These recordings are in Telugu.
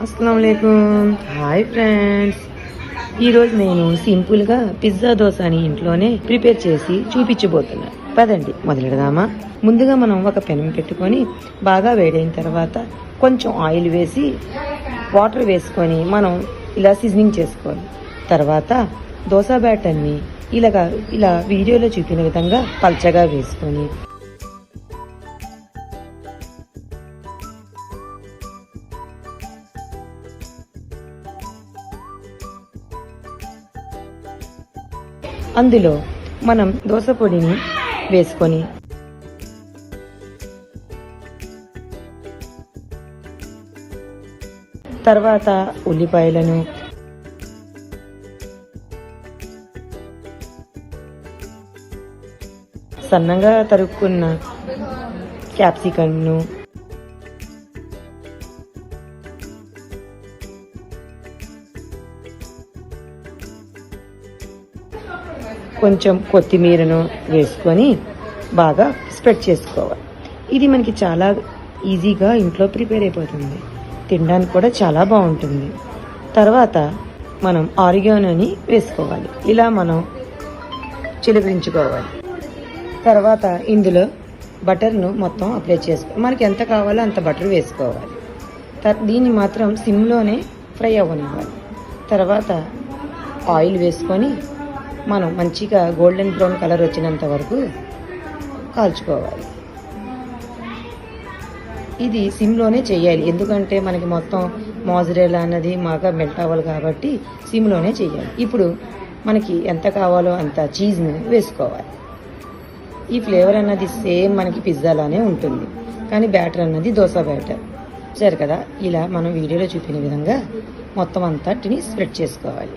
అస్సలాముఅలైకుం. హాయ్ ఫ్రెండ్స్, ఈరోజు నేను సింపుల్గా పిజ్జా దోశని ఇంట్లోనే ప్రిపేర్ చేసి చూపించబోతున్నాను. పదండి మొదలెడదామా. ముందుగా మనం ఒక పెనం పెట్టుకొని బాగా వేడైన తర్వాత కొంచెం ఆయిల్ వేసి వాటర్ వేసుకొని మనం ఇలా సీజనింగ్ చేసుకోవాలి. తర్వాత దోశ బ్యాటర్ని ఇలా వీడియోలో చూపిన విధంగా పల్చగా వేసుకొని అందులో మనం దోశ పొడిని వేసుకొని తర్వాత ఉల్లిపాయలను సన్నగా తరుక్కున్న క్యాప్సికమ్ను కొంచెం కొత్తిమీరను వేసుకొని బాగా స్ప్రెడ్ చేసుకోవాలి. ఇది మనకి చాలా ఈజీగా ఇంట్లో ప్రిపేర్ అయిపోతుంది. తినడానికి కూడా చాలా బాగుంటుంది. తర్వాత మనం ఆరిగానోని వేసుకోవాలి. ఇలా మనం చిలకరించుకోవాలి. తర్వాత ఇందులో బటర్ను మొత్తం అప్లై చేసుకోవాలి. మనకి ఎంత కావాలో అంత బటర్ వేసుకోవాలి. దీన్ని మాత్రం సిమ్లోనే ఫ్రై అవ్వనివ్వాలి. తర్వాత ఆయిల్ వేసుకొని మనం మంచిగా గోల్డెన్ బ్రౌన్ కలర్ వచ్చినంత వరకు కాల్చుకోవాలి. ఇది సిమ్లోనే చేయాలి, ఎందుకంటే మనకి మొత్తం మోజరెల్లా అన్నది బాగా మెల్ట్ అవ్వాలి కాబట్టి సిమ్లోనే చేయాలి. ఇప్పుడు మనకి ఎంత కావాలో అంత చీజ్ని వేసుకోవాలి. ఈ ఫ్లేవర్ అన్నది సేమ్ మనకి పిజ్జాలానే ఉంటుంది, కానీ బ్యాటర్ అన్నది దోశ బ్యాటర్. సరే కదా, ఇలా మనం వీడియోలో చూపిన విధంగా మొత్తం అంతటిని స్ప్రెడ్ చేసుకోవాలి.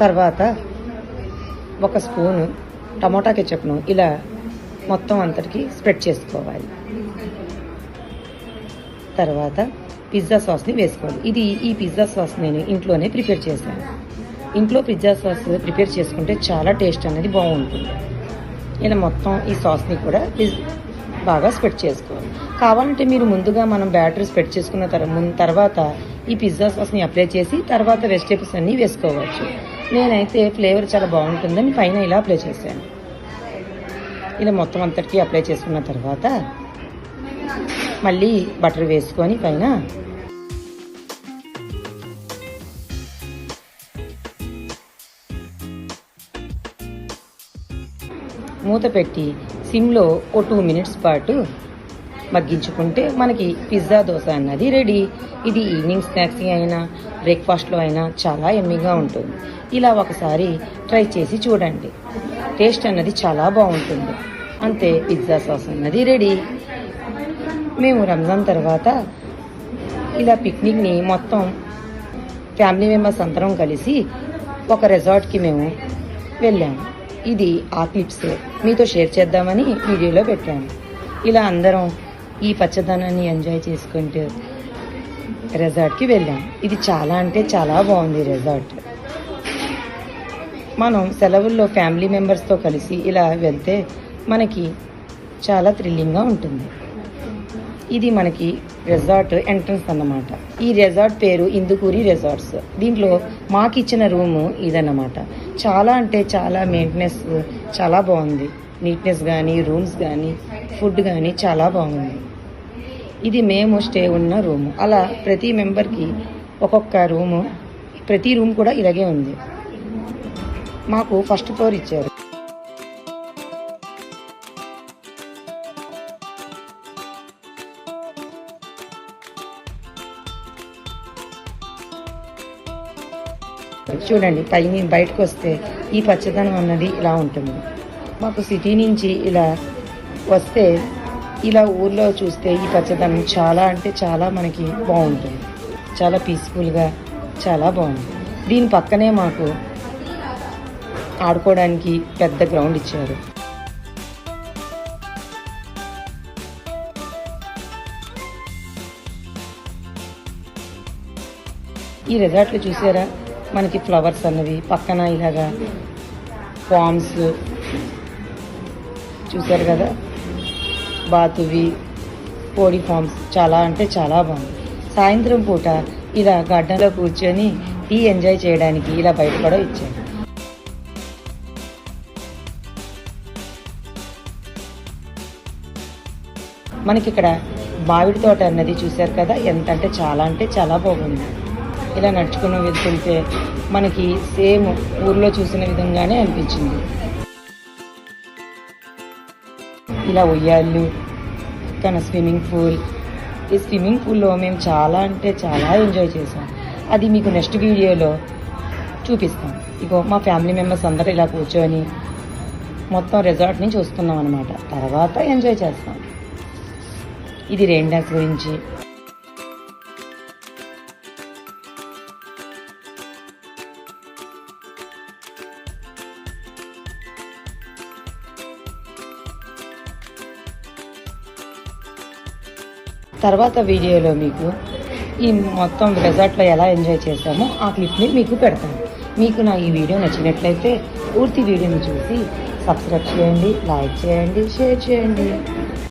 తర్వాత ఒక స్పూను టమోటా కెచప్ను ఇలా మొత్తం అంతటికి స్ప్రెడ్ చేసుకోవాలి. తర్వాత పిజ్జా సాస్ని వేసుకోవాలి. ఈ పిజ్జా సాస్ నేను ఇంట్లోనే ప్రిపేర్ చేశాను. ఇంట్లో పిజ్జా సాస్ ప్రిపేర్ చేసుకుంటే చాలా టేస్ట్ అనేది బాగుంటుంది. ఇలా మొత్తం ఈ సాస్ని కూడా బాగా స్ప్రెడ్ చేసుకోవాలి. కావాలంటే మీరు ముందుగా మనం బ్యాటర్ స్ప్రెడ్ చేసుకున్న తర్వాత ఈ పిజ్జా సాస్ని అప్లై చేసి తర్వాత వెజిటేబుల్స్ అన్నీ వేసుకోవచ్చు. నేనైతే ఫ్లేవర్ చాలా బాగుంటుందని పైన ఇలా అప్లై చేశాను. ఇలా మొత్తం అంతటికీ అప్లై చేసుకున్న తర్వాత మళ్ళీ బటర్ వేసుకొని పైన మూత పెట్టి సిమ్లో ఓ 2 minutes పాటు మగ్గించుకుంటే మనకి పిజ్జా దోశ అన్నది రెడీ. ఇది ఈవినింగ్ స్నాక్స్ అయినా బ్రేక్ఫాస్ట్లో అయినా చాలా ఎమ్మీగా ఉంటుంది. ఇలా ఒకసారి ట్రై చేసి చూడండి, టేస్ట్ అన్నది చాలా బాగుంటుంది. అంతే, పిజ్జా సాస్ అన్నది రెడీ. మేము రంజాన్ తర్వాత ఇలా పిక్నిక్ని మొత్తం ఫ్యామిలీ మెంబర్స్ అందరం కలిసి ఒక రిసార్ట్కి మేము వెళ్ళాము. ఇది ఆ క్లిప్స్ మీతో షేర్ చేద్దామని వీడియోలో పెట్టాను. ఇలా అందరం ఈ పచ్చదనాన్ని ఎంజాయ్ చేసుకుంటూ రిసార్ట్కి వెళ్ళాం. ఇది చాలా అంటే చాలా బాగుంది రిసార్ట్. మనం సెలవుల్లో ఫ్యామిలీ మెంబర్స్తో కలిసి ఇలా వెళ్తే మనకి చాలా థ్రిల్లింగ్గా ఉంటుంది. ఇది మనకి రిసార్ట్ ఎంట్రన్స్ అన్నమాట. ఈ రిసార్ట్ పేరు ఇందుకూరి రిసార్ట్స్. దీంట్లో మాకు ఇచ్చిన రూము ఇదన్నమాట. చాలా అంటే చాలా మెయింటెనెన్స్ చాలా బాగుంది. నీట్నెస్ కానీ, రూమ్స్ కానీ, ఫుడ్ కానీ చాలా బాగుంది. ఇది మేము స్టే ఉన్న రూము. అలా ప్రతి మెంబర్కి ఒక్కొక్క రూము, ప్రతి రూమ్ కూడా ఇలాగే ఉంది. మాకు ఫస్ట్ ఫ్లోర్ ఇచ్చారు. చూడండి, పైన బయటకు వస్తే ఈ పచ్చదనం అన్నది ఇలా ఉంటుంది. మాకు సిటీ నుంచి ఇలా వస్తే ఇలా ఊర్లో చూస్తే ఈ పచ్చదనం చాలా అంటే చాలా మనకి బాగుంటుంది. చాలా పీస్ఫుల్గా చాలా బాగుంది. దీని పక్కనే మాకు ఆడుకోవడానికి పెద్ద గ్రౌండ్ ఇచ్చారు. ఈ రిసార్ట్లో చూసారా మనకి ఫ్లవర్స్ అన్నవి పక్కన ఇలాగా ఫామ్స్ చూసారు కదా, బాతువి కోడి ఫామ్స్ చాలా అంటే చాలా బాగుంది. సాయంత్రం పూట ఇలా గార్డెన్లో కూర్చొని టీ ఎంజాయ్ చేయడానికి ఇలా బయట కూడా ఇచ్చారు. మనకి ఇక్కడ మామిడి తోట అన్నది చూశారు కదా, ఎంత అంటే చాలా బాగుంది. ఇలా నడుచుకుని వెళ్తుంటే మనకి సేమ్ ఊర్లో చూసిన విధంగానే అనిపించింది. ఇలా ఉయ్యాళ్ళు, తన స్విమ్మింగ్ పూల్. ఈ స్విమ్మింగ్ పూల్లో మేము చాలా అంటే చాలా ఎంజాయ్ చేసాం. అది మీకు నెక్స్ట్ వీడియోలో చూపిస్తాం. ఇగో మా ఫ్యామిలీ మెంబర్స్ అందరూ ఇలా కూర్చొని మొత్తం రిసార్ట్ నుంచి వస్తున్నాం అనమాట. తర్వాత ఎంజాయ్ చేస్తాం. ఇది రెయిన్ డాన్స్ గురించి. తర్వాత వీడియోలో మీకు ఈ మొత్తం రిసార్ట్లో ఎలా ఎంజాయ్ చేశామో ఆ క్లిప్ని మీకు పెడతాను. మీకు నా ఈ వీడియో నచ్చినట్లయితే పూర్తి వీడియోని చూసి సబ్స్క్రైబ్ చేయండి, లైక్ చేయండి, షేర్ చేయండి.